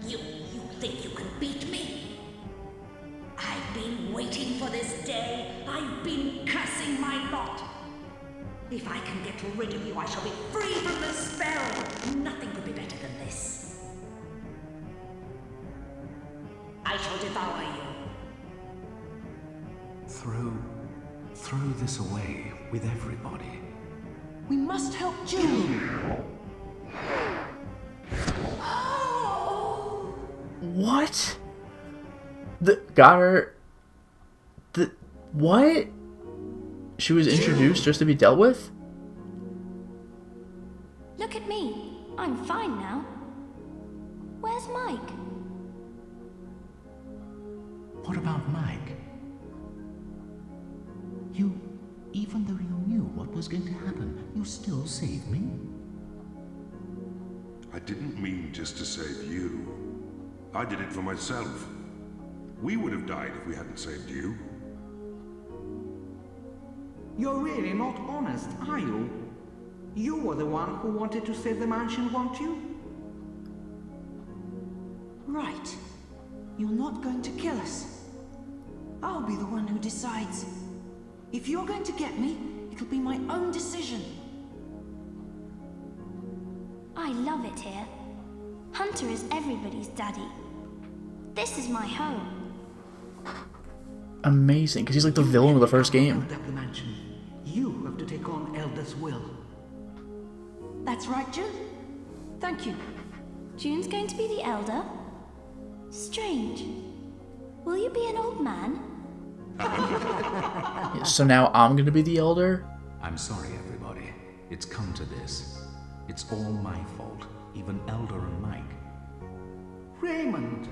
S10: You think you can beat me? I've been waiting for this day. I've been cursing my lot. If I can get rid of you, I shall be free from the spell. Nothing could be better than this. shall devour you.
S4: Throw this away with everybody.
S9: We must help June.
S1: What? Got her. What? She was introduced just to be dealt with?
S5: Look at me. I'm fine now. Where's Mike?
S4: What about Mike? Even though you knew what was going to happen, you still saved me?
S8: I didn't mean just to save you. I did it for myself. We would have died if we hadn't saved you.
S7: You're really not honest, are you? You were the one who wanted to save the mansion, weren't you?
S9: Right. You're not going to kill us. I'll be the one who decides. If you're going to get me, it'll be my own decision.
S5: I love it here. Hunter is everybody's daddy. This is my home.
S1: Amazing, because he's like the villain of the first game.
S7: Build up the mansion. You have to take on Elder's will.
S9: That's right, June. Thank you.
S5: June's going to be the elder? Strange. Will you be an old man?
S1: So now I'm gonna be the elder?
S4: I'm sorry, everybody. It's come to this. It's all my fault, even Elder and Mike.
S7: Raymond!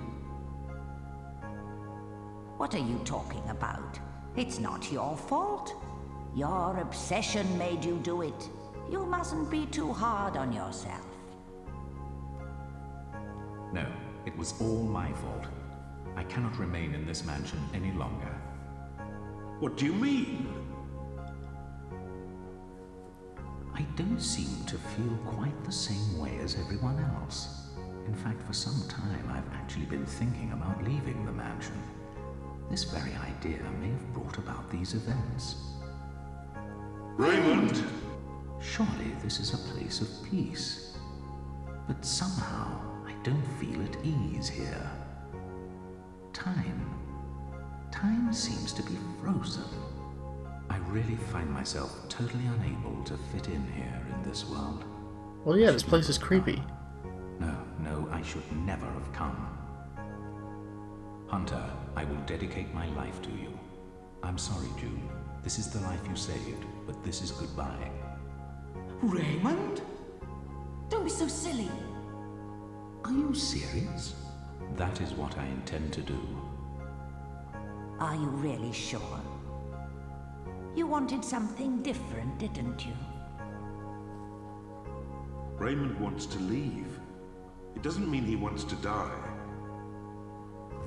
S6: What are you talking about? It's not your fault. Your obsession made you do it. You mustn't be too hard on yourself.
S4: No, it was all my fault. I cannot remain in this mansion any longer.
S8: What do you mean?
S4: I don't seem to feel quite the same way as everyone else. In fact, for some time, I've actually been thinking about leaving the mansion. This very idea may have brought about these events.
S8: Raymond!
S4: Surely this is a place of peace. But somehow, I don't feel at ease here. Time seems to be frozen. I really find myself totally unable to fit in here in this world.
S1: Well, yeah, this place is creepy.
S4: No, I should never have come. Hunter, I will dedicate my life to you. I'm sorry, June. This is the life you saved, but this is goodbye.
S7: Raymond?
S9: Don't be so silly.
S4: Are you serious? That is what I intend to do.
S6: Are you really sure? You wanted something different, didn't you?
S8: Raymond wants to leave. It doesn't mean he wants to die.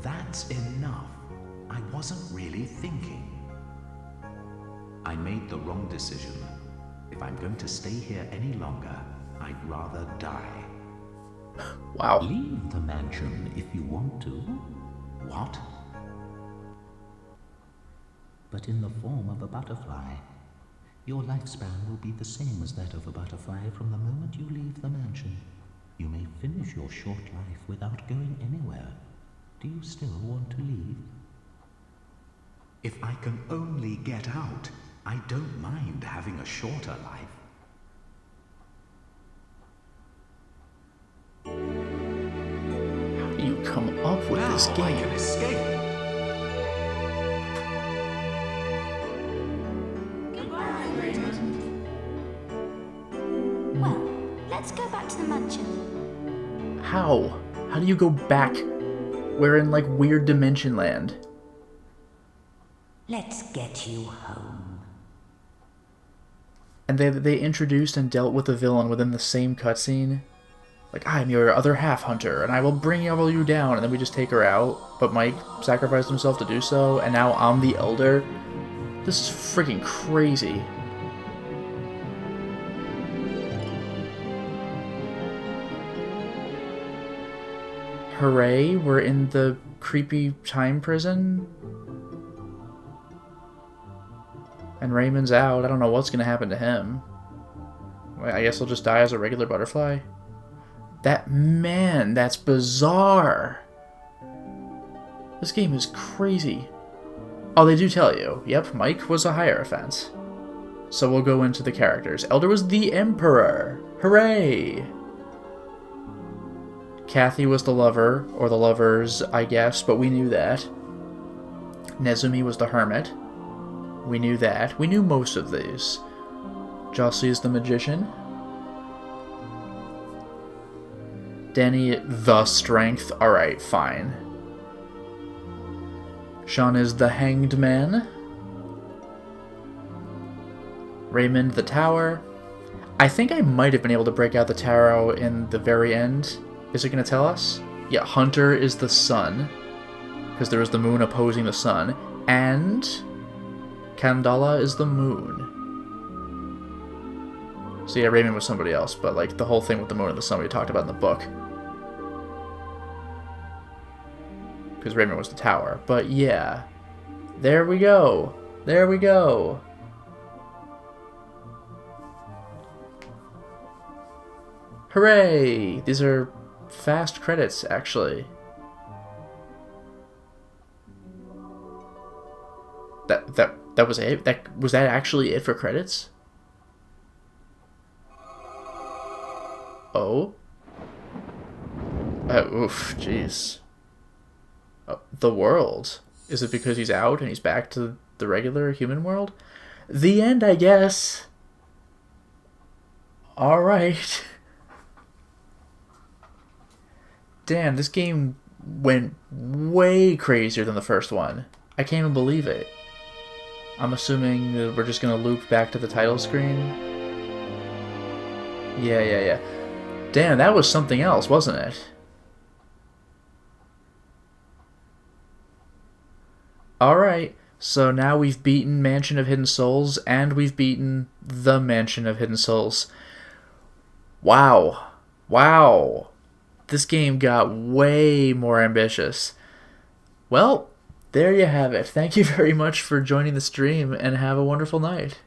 S4: That's enough. I wasn't really thinking. I made the wrong decision. If I'm going to stay here any longer, I'd rather die.
S1: Wow.
S4: Leave the mansion if you want to. What? But in the form of a butterfly. Your lifespan will be the same as that of a butterfly from the moment you leave the mansion. You may finish your short life without going anywhere. Do you still want to leave? If I can only get out, I don't mind having a shorter life.
S1: How do you come up with this
S4: I
S1: game?
S4: can escape.
S5: Well, let's go back to the mansion.
S1: How? How do you go back? We're in like weird dimension land.
S6: Let's get you home.
S1: And they introduced and dealt with the villain within the same cutscene. Like, I'm your other half, Hunter, and I will bring all you down. And then we just take her out. But Mike sacrificed himself to do so, and now I'm the elder. This is freaking crazy. Hooray, we're in the creepy time prison. And Raymond's out. I don't know what's going to happen to him. I guess he'll just die as a regular butterfly. That's bizarre. This game is crazy. Oh, they do tell you. Yep, Mike was a higher offense. So we'll go into the characters. Elder was the Emperor. Hooray! Kathy was the lover, or the lovers, I guess, but we knew that. Nezumi was the hermit. We knew that. We knew most of these. Jossie is the magician. Danny, the strength. Alright, fine. Sean is the hanged man. Raymond, the tower. I think I might have been able to break out the tarot in the very end. Is it going to tell us? Yeah, Hunter is the sun, because there is the moon opposing the sun. And Kandala is the moon. So yeah, Raymond was somebody else, but like the whole thing with the moon and the sun we talked about in the book. Because Raymond was the tower. But yeah. There we go. There we go. Hooray! These are fast credits, actually. That was it? Was that actually it for credits? Oh? Oof, jeez. The world. Is it because he's out and he's back to the regular human world? The end, I guess. Alright. Damn, this game went way crazier than the first one. I can't even believe it. I'm assuming that we're just gonna loop back to the title screen. Yeah. Damn, that was something else, wasn't it? Alright, so now we've beaten Mansion of Hidden Souls, and we've beaten the Mansion of Hidden Souls. Wow. Wow. This game got way more ambitious. Well, there you have it. Thank you very much for joining the stream, and have a wonderful night.